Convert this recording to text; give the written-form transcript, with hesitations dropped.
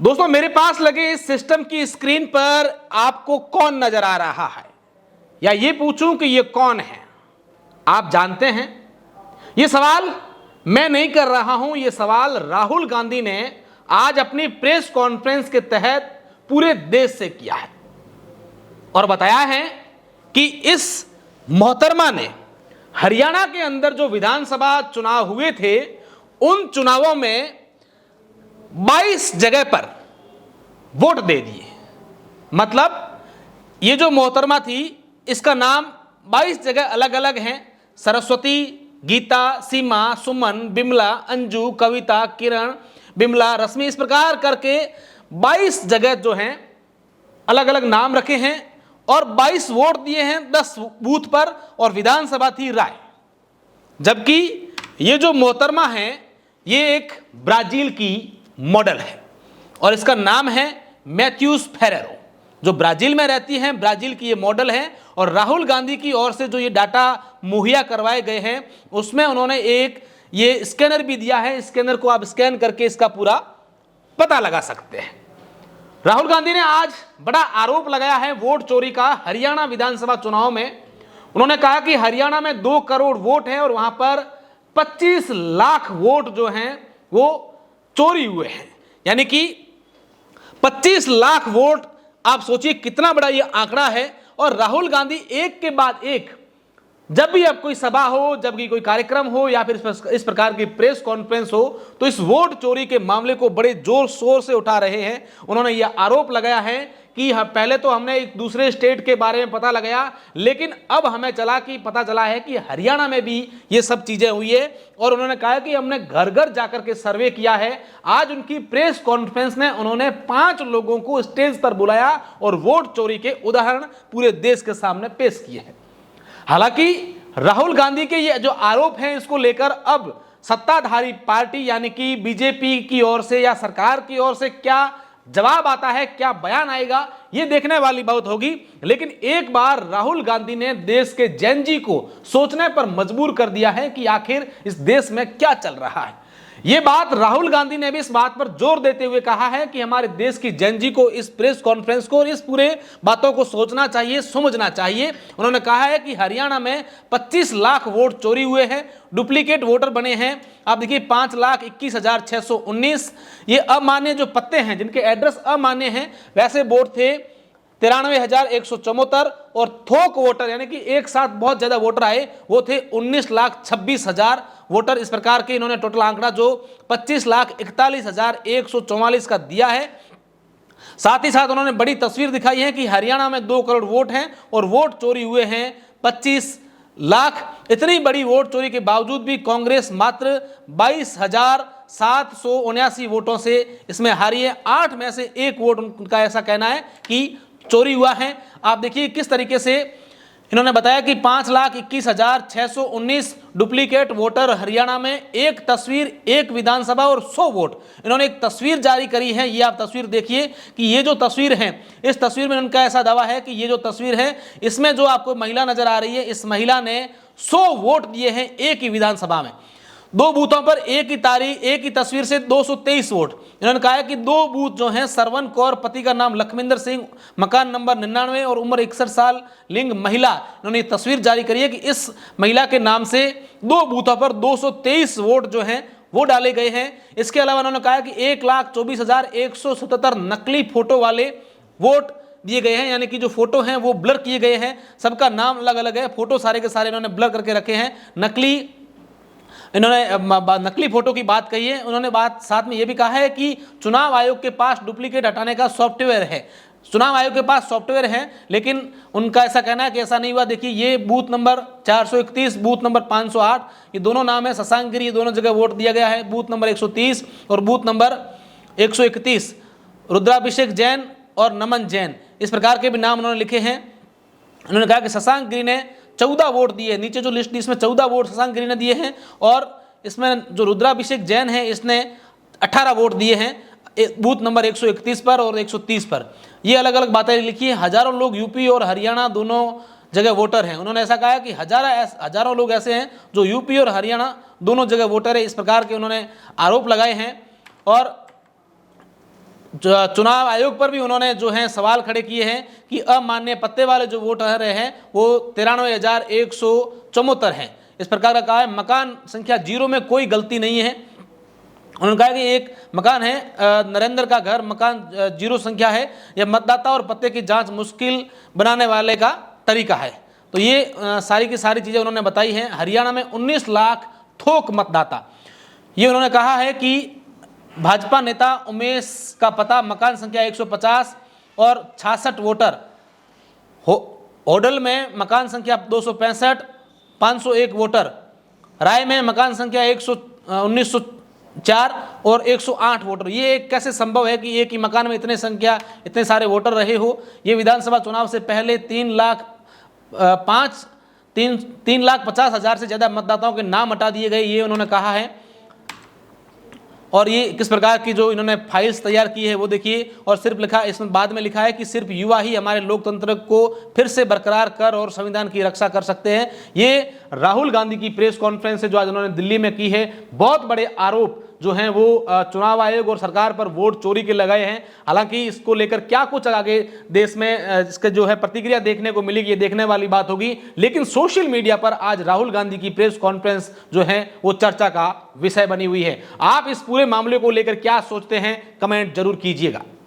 दोस्तों, मेरे पास लगे इस सिस्टम की स्क्रीन पर आपको कौन नजर आ रहा है, या ये पूछूं कि ये कौन है? आप जानते हैं? ये सवाल मैं नहीं कर रहा हूं, ये सवाल राहुल गांधी ने आज अपनी प्रेस कॉन्फ्रेंस के तहत पूरे देश से किया है और बताया है कि इस मोहतरमा ने हरियाणा के अंदर जो विधानसभा चुनाव हुए थे, उन चुनावों में 22 जगह पर वोट दे दिए। मतलब ये जो मोहतरमा थी, इसका नाम 22 जगह अलग अलग हैं। सरस्वती, गीता, सीमा, सुमन, बिमला, अंजू, कविता, किरण, बिमला, रश्मि, इस प्रकार करके 22 जगह जो हैं अलग अलग नाम रखे हैं और 22 वोट दिए हैं 10 बूथ पर, और विधानसभा थी राय। जबकि ये जो मोहतरमा है, ये एक ब्राजील की मॉडल है और इसका नाम है मैथ्यूस फेरेरो, जो ब्राजील में रहती हैं। ब्राजील की ये मॉडल है और राहुल गांधी की ओर से जो ये डाटा मुहैया करवाए गए हैं, उसमें उन्होंने एक ये स्कैनर भी दिया है। स्कैनर को आप स्कैन करके इसका पूरा पता लगा सकते हैं। राहुल गांधी ने आज बड़ा आरोप लगाया है वोट चोरी का हरियाणा विधानसभा चुनाव में। उन्होंने कहा कि हरियाणा में 2 करोड़ वोट हैं और वहां पर 25 लाख वोट जो हैं वो चोरी हुए हैं। यानी कि 25 लाख वोट, आप सोचिए कितना बड़ा ये आंकड़ा है। और राहुल गांधी एक के बाद एक, जब भी अब कोई सभा हो, जब भी कोई कार्यक्रम हो या फिर इस प्रकार की प्रेस कॉन्फ्रेंस हो, तो इस वोट चोरी के मामले को बड़े जोर शोर से उठा रहे हैं। उन्होंने यह आरोप लगाया है कि पहले तो हमने एक दूसरे स्टेट के बारे में पता लगाया, लेकिन अब हमें पता चला है कि हरियाणा में भी ये सब चीजें हुई है। और उन्होंने कहा कि हमने घर घर जाकर के सर्वे किया है। आज उनकी प्रेस कॉन्फ्रेंस में उन्होंने 5 लोगों को स्टेज पर बुलाया और वोट चोरी के उदाहरण पूरे देश के सामने पेश किए हैं। हालांकि राहुल गांधी के ये जो आरोप हैं, इसको लेकर अब सत्ताधारी पार्टी यानी कि बीजेपी की ओर से या सरकार की ओर से क्या जवाब आता है, क्या बयान आएगा, ये देखने वाली बात होगी। लेकिन एक बार राहुल गांधी ने देश के जेन जी को सोचने पर मजबूर कर दिया है कि आखिर इस देश में क्या चल रहा है। ये बात राहुल गांधी ने भी इस बात पर जोर देते हुए कहा है कि हमारे देश की जेन जी को इस प्रेस कॉन्फ्रेंस को और इस पूरे बातों को सोचना चाहिए, समझना चाहिए। उन्होंने कहा है कि हरियाणा में 25 लाख वोट चोरी हुए हैं, डुप्लीकेट वोटर बने हैं। आप देखिए 5,21,619 ये अमान्य जो पत्ते हैं, जिनके एड्रेस अमान्य हैं, वैसे वोट थे 93,174 और थोक वोटर यानी कि एक साथ बहुत ज्यादा वोटर आए वो थे 19,26,000 वोटर। इस प्रकार के इन्होंने टोटल आंकड़ा जो 25,41,144 का दिया है। साथ ही साथ उन्होंने बड़ी तस्वीर दिखाई है कि हरियाणा में 2 करोड़ वोट हैं और वोट चोरी हुए हैं 25 लाख। इतनी बड़ी वोट चोरी के बावजूद भी कांग्रेस मात्र 22,779 वोटों से इसमें हारी है। 8 में से 1 वोट उनका ऐसा कहना है कि चोरी हुआ है। आप देखिए किस तरीके से इन्होंने बताया कि 5,21,619 डुप्लीकेट वोटर हरियाणा में, एक तस्वीर, एक विधानसभा और 100 वोट। इन्होंने एक तस्वीर जारी करी है, ये आप तस्वीर देखिए कि ये जो तस्वीर है, इस तस्वीर में उनका ऐसा दावा है कि ये जो तस्वीर है, इसमें जो आपको महिला नजर आ रही है, इस महिला ने 100 वोट दिए हैं एक ही विधानसभा में। 2 बूथों पर एक ही तस्वीर से 223 वोट। इन्होंने कहा है कि 2 बूथ जो हैं, सरवन कौर, पति का नाम लखविंदर सिंह, मकान नंबर 99 और उम्र 61 साल, लिंग महिला। इन्होंने ये तस्वीर जारी करी है कि इस महिला के नाम से 2 बूथों पर 223 वोट जो हैं वो डाले गए हैं। इसके अलावा उन्होंने कहा कि 1,24,177 नकली फोटो वाले वोट दिए गए हैं, यानी कि जो फोटो हैं वो ब्लर किए गए हैं। सबका नाम अलग अलग है, फोटो सारे के सारे इन्होंने ब्लर करके रखे हैं। इन्होंने नकली फोटो की बात कही है। उन्होंने बात साथ में यह भी कहा है कि चुनाव आयोग के पास डुप्लीकेट हटाने का सॉफ्टवेयर है। चुनाव आयोग के पास सॉफ्टवेयर है, लेकिन उनका ऐसा कहना है कि ऐसा नहीं हुआ। देखिए ये बूथ नंबर 431, बूथ नंबर 508, ये दोनों नाम है शशांक गिरी, ये दोनों जगह वोट दिया गया है। बूथ नंबर 130 और बूथ नंबर 131 रुद्राभिषेक जैन और नमन जैन, इस प्रकार के भी नाम उन्होंने लिखे हैं। उन्होंने कहा कि शशांक गिरी ने 14 वोट दिए। नीचे जो लिस्ट इसमें 14 वोट शशांक गिरी ने दिए हैं और इसमें जो रुद्राभिषेक जैन है इसने 18 वोट दिए हैं बूथ नंबर 131 पर और 130 पर। ये अलग अलग बातें लिखी है। हजारों लोग यूपी और हरियाणा दोनों जगह वोटर हैं। उन्होंने ऐसा कहा कि हजारों लोग ऐसे हैं जो यूपी और हरियाणा दोनों जगह वोटर है। इस प्रकार के उन्होंने आरोप लगाए हैं। और चुनाव आयोग पर भी उन्होंने जो है सवाल खड़े किए हैं कि अमान्य पत्ते वाले जो वोट आ रहे हैं वो 93,174 हैं। इस प्रकार का कहा है। मकान संख्या 0 में कोई गलती नहीं है। उन्होंने कहा कि एक मकान है नरेंद्र का घर, मकान 0 संख्या है। यह मतदाता और पत्ते की जांच मुश्किल बनाने वाले का तरीका है। तो ये सारी की सारी चीज़ें उन्होंने बताई हैं। हरियाणा में 19 लाख थोक मतदाता, ये उन्होंने कहा है कि भाजपा नेता उमेश का पता मकान संख्या 150 और 66 वोटर। होडल में मकान संख्या 265, 501 वोटर। राय में मकान संख्या 1904 और 108 वोटर। ये कैसे संभव है कि एक ही मकान में इतने सारे वोटर रहे हो। ये विधानसभा चुनाव से पहले 3,50,000 से ज़्यादा मतदाताओं के नाम हटा दिए गए, ये उन्होंने कहा है। और ये किस प्रकार की जो इन्होंने फाइल्स तैयार की है वो देखिए। और सिर्फ लिखा, इसमें बाद में लिखा है कि सिर्फ युवा ही हमारे लोकतंत्र को फिर से बरकरार कर और संविधान की रक्षा कर सकते हैं। ये राहुल गांधी की प्रेस कॉन्फ्रेंस है जो आज उन्होंने दिल्ली में की है। बहुत बड़े आरोप जो हैं वो चुनाव आयोग और सरकार पर वोट चोरी के लगाए हैं। हालांकि इसको लेकर क्या कुछ आगे देश में इसके जो है प्रतिक्रिया देखने को मिलेगी, ये देखने वाली बात होगी। लेकिन सोशल मीडिया पर आज राहुल गांधी की प्रेस कॉन्फ्रेंस जो है वो चर्चा का विषय बनी हुई है। आप इस पूरे मामले को लेकर क्या सोचते हैं, कमेंट जरूर कीजिएगा।